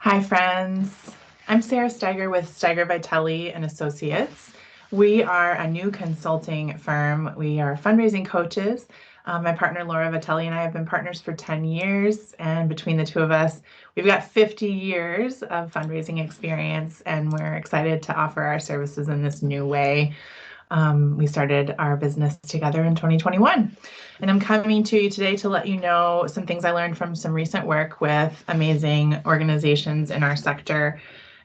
Hi, friends. I'm Sarah Steiger with Steiger Vitelli and Associates. We are a new consulting firm. We are fundraising coaches. My partner Laura Vitelli and I have been partners for 10 years, and between the two of us, we've got 50 years of fundraising experience, and we're excited to offer our services in this new way. We started our business together in 2021. And I'm coming to you today to let you know some things I learned from some recent work with amazing organizations in our sector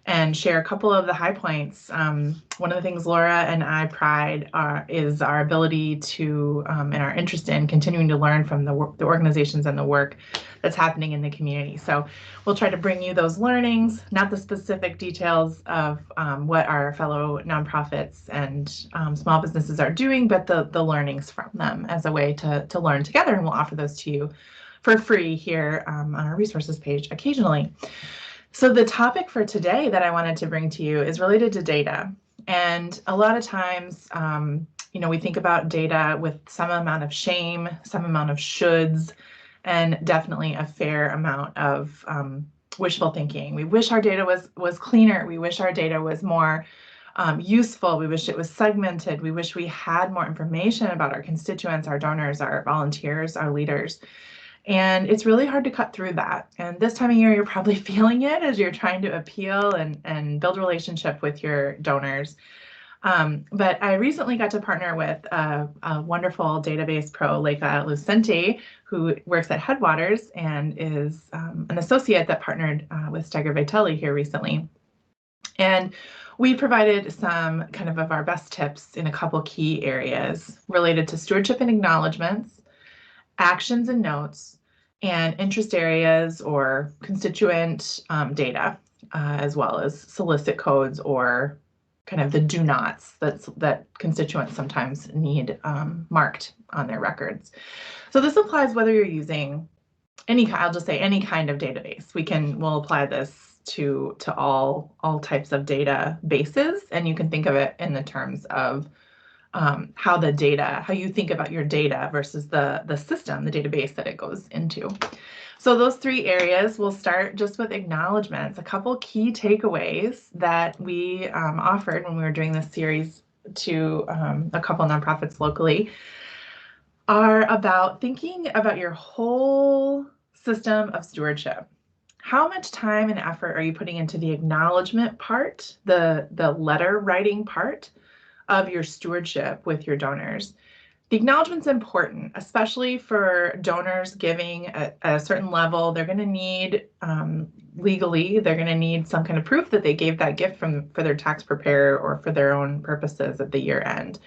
and share a couple of the high points. One of the things Laura and I pride is our ability to and our interest in continuing to learn from the organizations and the work that's happening in the community. So we'll try to bring you those learnings, not the specific details of what our fellow nonprofits and small businesses are doing, but the learnings from them as a way to learn together. And we'll offer those to you for free here on our resources page occasionally. So the topic for today that I wanted to bring to you is related to data. And a lot of times, we think about data with some amount of shame, some amount of shoulds, and definitely a fair amount of wishful thinking. We wish our data was cleaner. We wish our data was more useful. We wish it was segmented. We wish we had more information about our constituents, our donors, our volunteers, our leaders. And it's really hard to cut through that. And this time of year, you're probably feeling it as you're trying to appeal and build a relationship with your donors. But I recently got to partner with a wonderful database pro, Leica Lucenti, who works at Headwaters and is an associate that partnered with Steiger Vitelli here recently. And we provided some kind of our best tips in a couple key areas related to stewardship and acknowledgements, actions and notes, and interest areas or constituent data, as well as solicit codes or kind of the do nots that constituents sometimes need marked on their records. So this applies whether you're using I'll just say any kind of database. We'll apply this to all types of databases, and you can think of it in the terms of how you think about your data versus the system, the database that it goes into. So those three areas, we'll start just with acknowledgements. A couple key takeaways that we offered when we were doing this series to a couple nonprofits locally are about thinking about your whole system of stewardship. How much time and effort are you putting into the acknowledgement part, the letter writing part of your stewardship with your donors? The acknowledgement's important, especially for donors giving at a certain level. They're going to need legally, they're going to need some kind of proof that they gave that gift for their tax preparer or for their own purposes at the year end.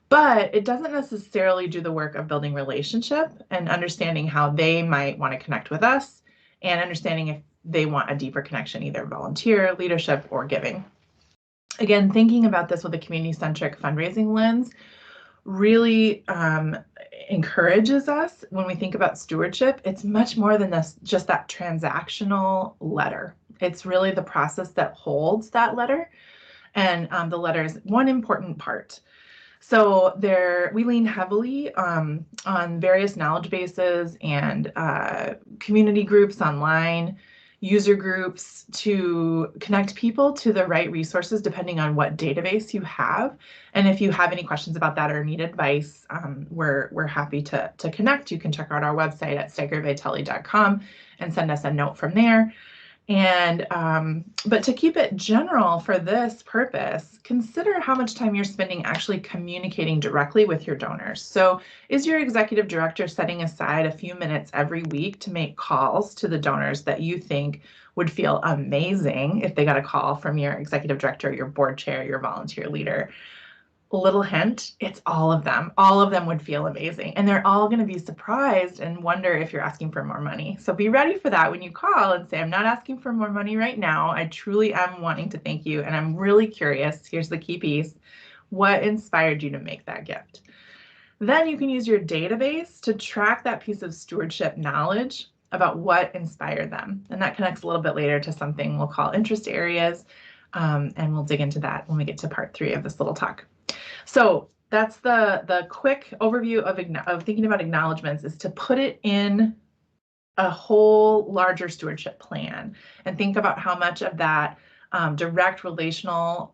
But it doesn't necessarily do the work of building relationship and understanding how they might want to connect with us and understanding if they want a deeper connection, either volunteer, leadership, or giving. Again, thinking about this with a community-centric fundraising lens really encourages us when we think about stewardship. It's much more than just that transactional letter. It's really the process that holds that letter, and the letter is one important part. So we lean heavily on various knowledge bases and community groups online, user groups to connect people to the right resources depending on what database you have. And if you have any questions about that or need advice, we're happy to connect. You can check out our website at steigervitelli.com and send us a note from there. And but to keep it general for this purpose, consider how much time you're spending actually communicating directly with your donors. So is your executive director setting aside a few minutes every week to make calls to the donors that you think would feel amazing if they got a call from your executive director, your board chair, your volunteer leader? Little hint, it's all of them. All of them would feel amazing, and they're all going to be surprised and wonder if you're asking for more money. So be ready for that when you call and say, I'm not asking for more money right now. I truly am wanting to thank you, and I'm really curious. Here's the key piece. What inspired you to make that gift? Then you can use your database to track that piece of stewardship knowledge about what inspired them. And that connects a little bit later to something we'll call interest areas, and we'll dig into that when we get to part 3 of this little talk. So that's the quick overview of thinking about acknowledgements, is to put it in a whole larger stewardship plan and think about how much of that direct relational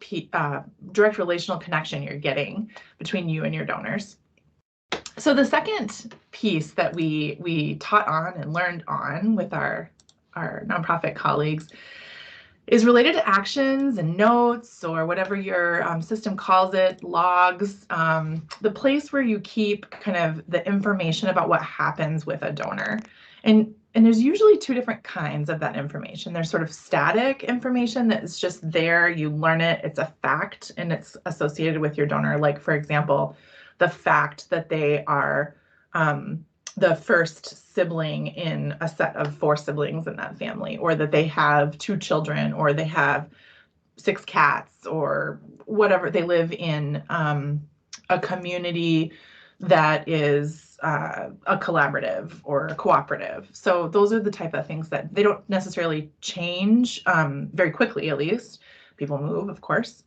connection you're getting between you and your donors. So the second piece that we taught on and learned on with our nonprofit colleagues is related to actions and notes, or whatever your system calls it, logs, the place where you keep kind of the information about what happens with a donor. And there's usually two different kinds of that information. There's sort of static information that is just there, you learn it, it's a fact, and it's associated with your donor. Like, for example, the fact that they are the first sibling in a set of 4 siblings in that family, or that they have 2 children, or they have 6 cats, or whatever. They live in a community that is a collaborative or a cooperative. So those are the type of things that they don't necessarily change very quickly, at least. People move, of course.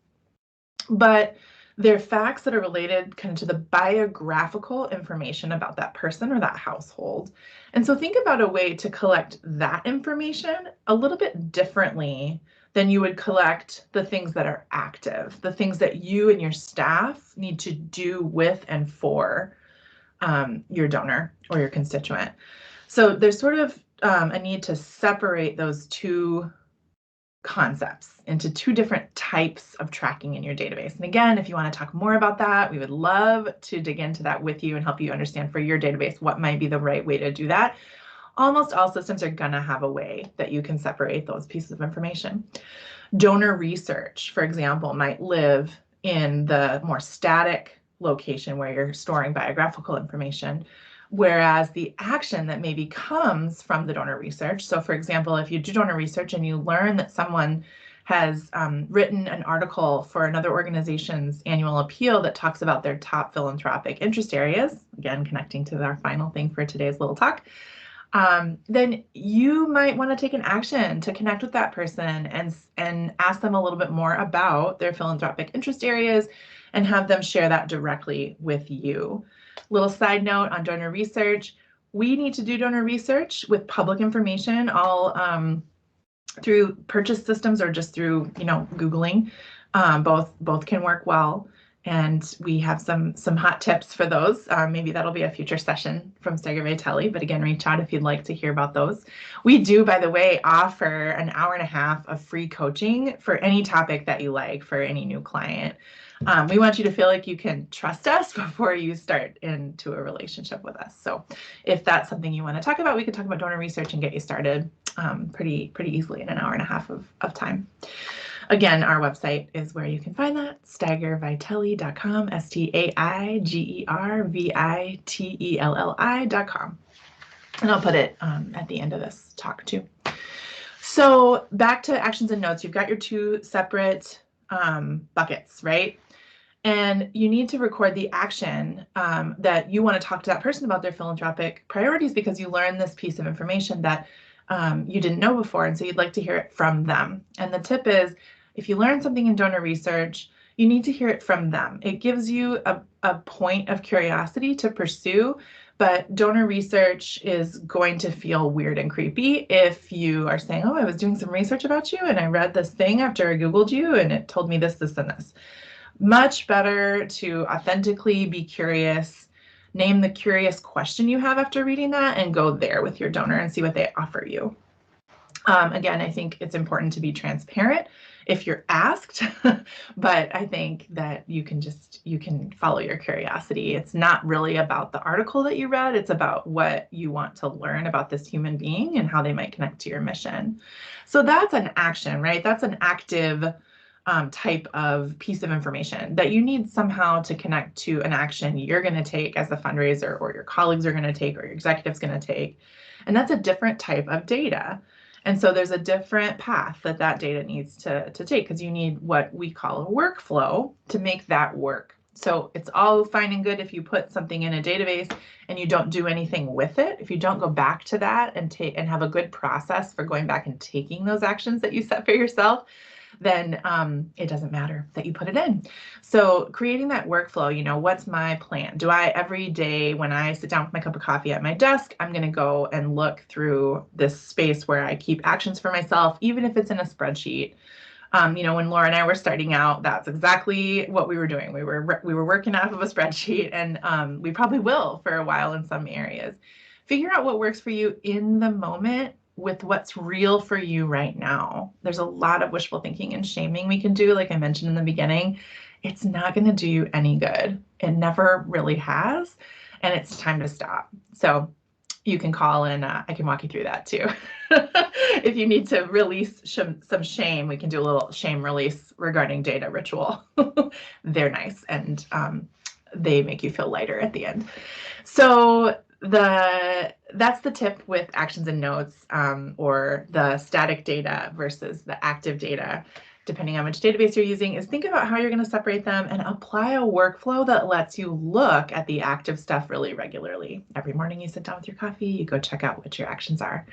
But they're facts that are related kind of to the biographical information about that person or that household. And so think about a way to collect that information a little bit differently than you would collect the things that are active, the things that you and your staff need to do with and for your donor or your constituent. So there's sort of a need to separate those two concepts into 2 different types of tracking in your database. And again, if you want to talk more about that, we would love to dig into that with you and help you understand for your database what might be the right way to do that. Almost all systems are going to have a way that you can separate those pieces of information. Donor research, for example, might live in the more static location where you're storing biographical information, whereas the action that maybe comes from the donor research. So for example, if you do donor research and you learn that someone has written an article for another organization's annual appeal that talks about their top philanthropic interest areas, again, connecting to our final thing for today's little talk, then you might want to take an action to connect with that person and ask them a little bit more about their philanthropic interest areas and have them share that directly with you. Little side note on donor research, we need to do donor research with public information, all through purchase systems or just through, Googling. Both can work well. And we have some hot tips for those. Maybe that'll be a future session from Steiger Vitelli, but again, reach out if you'd like to hear about those. We do, by the way, offer an hour and a half of free coaching for any topic that you like for any new client. We want you to feel like you can trust us before you start into a relationship with us. So if that's something you want to talk about, we could talk about donor research and get you started pretty easily in an hour and a half of time. Again, our website is where you can find that, steigervitelli.com, STAIGERVITELLI.com. And I'll put it at the end of this talk too. So back to actions and notes, you've got your 2 separate buckets, right? And you need to record the action that you want to talk to that person about their philanthropic priorities, because you learned this piece of information that you didn't know before, and so you'd like to hear it from them. And the tip is, if you learn something in donor research, you need to hear it from them. It gives you a point of curiosity to pursue, but donor research is going to feel weird and creepy if you are saying, oh, I was doing some research about you and I read this thing after I Googled you and it told me this, this, and this. Much better to authentically be curious, name the curious question you have after reading that, and go there with your donor and see what they offer you. Again, I think it's important to be transparent if you're asked, but I think that you can follow your curiosity. It's not really about the article that you read, it's about what you want to learn about this human being and how they might connect to your mission. So that's an action, right? That's an active type of piece of information that you need somehow to connect to an action you're going to take as a fundraiser, or your colleagues are going to take, or your executive's going to take. And that's a different type of data. And so there's a different path that data needs to take, because you need what we call a workflow to make that work. So it's all fine and good if you put something in a database and you don't do anything with it. If you don't go back to that and have a good process for going back and taking those actions that you set for yourself, then it doesn't matter that you put it in. So creating that workflow, what's my plan? Do I every day when I sit down with my cup of coffee at my desk, I'm going to go and look through this space where I keep actions for myself, even if it's in a spreadsheet. When Laura and I were starting out, that's exactly what we were doing. We were working off of a spreadsheet, and we probably will for a while in some areas. Figure out what works for you in the moment with what's real for you right now. There's a lot of wishful thinking and shaming we can do, like I mentioned in the beginning. It's not going to do you any good. It never really has, and it's time to stop. So you can call and I can walk you through that too. If you need to release some shame, we can do a little shame release regarding data ritual. They're nice, and they make you feel lighter at the end. So that's the tip with actions and notes, or the static data versus the active data, depending on which database you're using, is think about how you're going to separate them and apply a workflow that lets you look at the active stuff really regularly. Every morning you sit down with your coffee, you go check out what your actions are.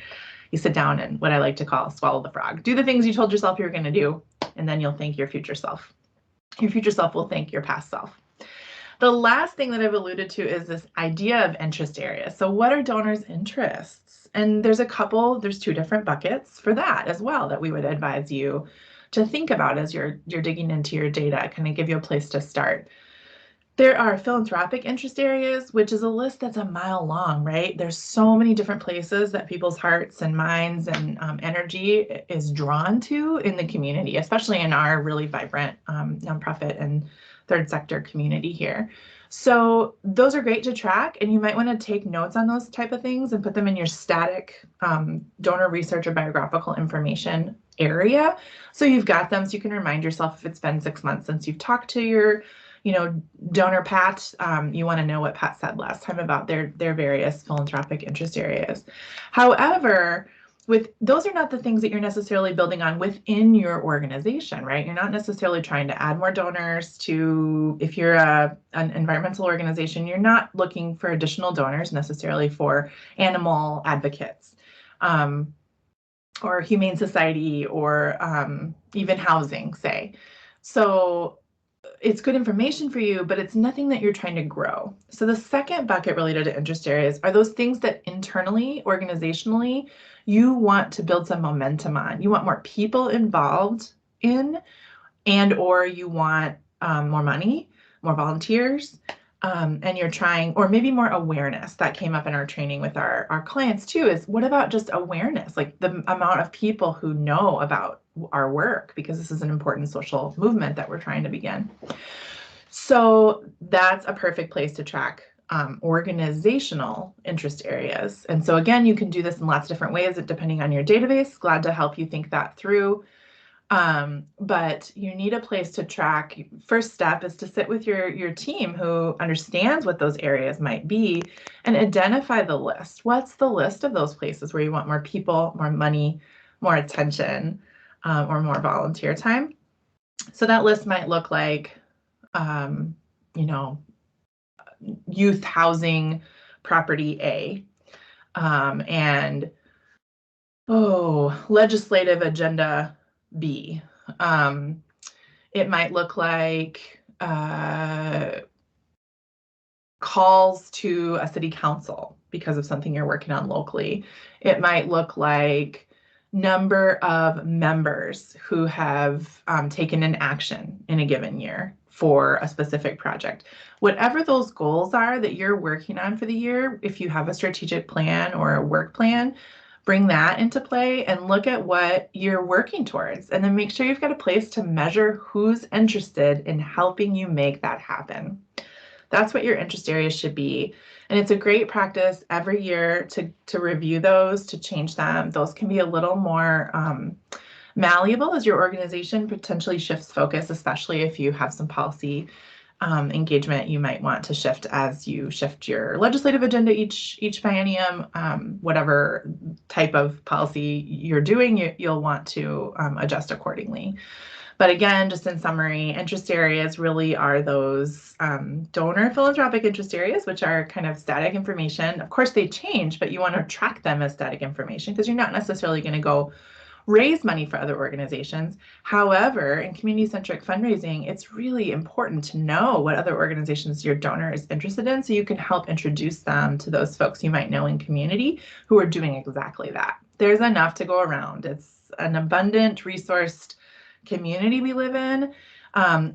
You sit down and, what I like to call, swallow the frog. Do the things you told yourself you were going to do, and then you'll thank your future self. Your future self will thank your past self. The last thing that I've alluded to is this idea of interest areas. So what are donors' interests? And there's two different buckets for that as well that we would advise you to think about as you're digging into your data, kind of give you a place to start. There are philanthropic interest areas, which is a list that's a mile long, right? There's so many different places that people's hearts and minds and energy is drawn to in the community, especially in our really vibrant nonprofit and third sector community here. So those are great to track, and you might want to take notes on those type of things and put them in your static donor research or biographical information area. So you've got them, so you can remind yourself if it's been 6 months since you've talked to your donor Pat, you want to know what Pat said last time about their various philanthropic interest areas. However, those are not the things that you're necessarily building on within your organization, right? You're not necessarily trying to add more donors to, if you're an environmental organization, you're not looking for additional donors necessarily for animal advocates, or humane society, or even housing, say. So it's good information for you, but it's nothing that you're trying to grow. So the second bucket related to interest areas are those things that internally, organizationally, you want to build some momentum on. You want more people involved in, and or you want more money, more volunteers, and you're trying, or maybe more awareness. That came up in our training with our clients too, is what about just awareness, like the amount of people who know about our work, because this is an important social movement that we're trying to begin. So that's a perfect place to track organizational interest areas. And so again, you can do this in lots of different ways depending on your database. Glad to help you think that through. But you need a place to track. First step is to sit with your team who understands what those areas might be and identify the list. What's the list of those places where you want more people, more money, more attention, or more volunteer time? So that list might look like, youth housing property A, and legislative agenda B. It might look like calls to a city council because of something you're working on locally. It might look like number of members who have taken an action in a given year for a specific project. Whatever those goals are that you're working on for the year, if you have a strategic plan or a work plan, bring that into play and look at what you're working towards, and then make sure you've got a place to measure who's interested in helping you make that happen. That's what your interest areas should be. And it's a great practice every year to review those, to change them. Those can be a little more malleable as your organization potentially shifts focus, especially if you have some policy engagement you might want to shift as you shift your legislative agenda each biennium. Whatever type of policy you're doing, you'll want to adjust accordingly. But again, just in summary, interest areas really are those donor philanthropic interest areas, which are kind of static information. Of course, they change, but you want to track them as static information because you're not necessarily going to go raise money for other organizations. However, in community-centric fundraising, it's really important to know what other organizations your donor is interested in so you can help introduce them to those folks you might know in community who are doing exactly that. There's enough to go around. It's an abundant, resourced community we live in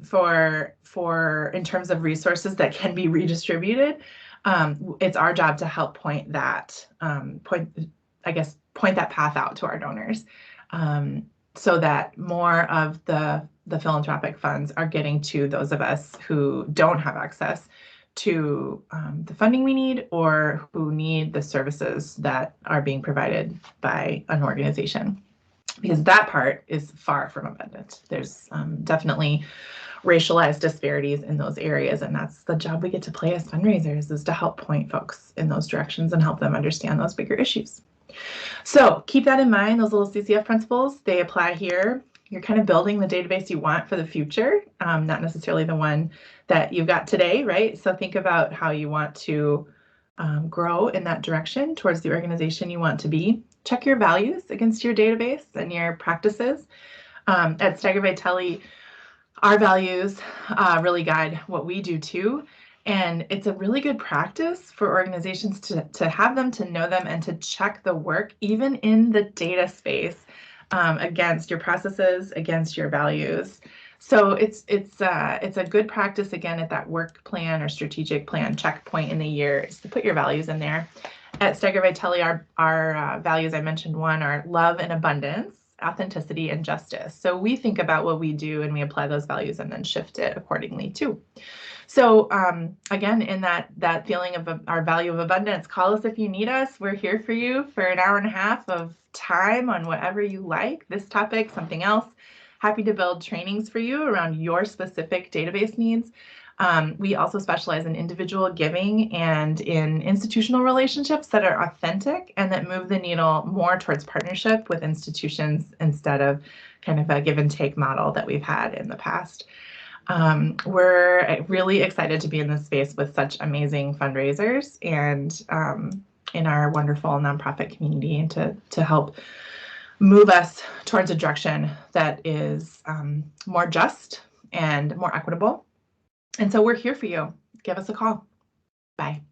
for in terms of resources that can be redistributed. It's our job to help point that path out to our donors, so that more of the philanthropic funds are getting to those of us who don't have access to the funding we need or who need the services that are being provided by an organization. Because that part is far from abundant. There's definitely racialized disparities in those areas, and that's the job we get to play as fundraisers, is to help point folks in those directions and help them understand those bigger issues. So keep that in mind, those little CCF principles, they apply here. You're kind of building the database you want for the future, not necessarily the one that you've got today, right? So think about how you want to grow in that direction towards the organization you want to be. Check your values against your database and your practices. At Steiger Vitelli, our values really guide what we do too. And it's a really good practice for organizations to have them, to know them, and to check the work, even in the data space, against your processes, against your values. So it's a good practice, again, at that work plan or strategic plan checkpoint in the year, is to put your values in there. At Steiger Vitelli, our values, I mentioned one, are love and abundance, authenticity, and justice. So we think about what we do and we apply those values and then shift it accordingly too. So again, in that feeling of our value of abundance, call us if you need us. We're here for you for an hour and a half of time on whatever you like, this topic, something else. Happy to build trainings for you around your specific database needs. We also specialize in individual giving and in institutional relationships that are authentic and that move the needle more towards partnership with institutions instead of kind of a give and take model that we've had in the past. We're really excited to be in this space with such amazing fundraisers and in our wonderful nonprofit community, and to help move us towards a direction that is more just and more equitable. And so we're here for you. Give us a call. Bye.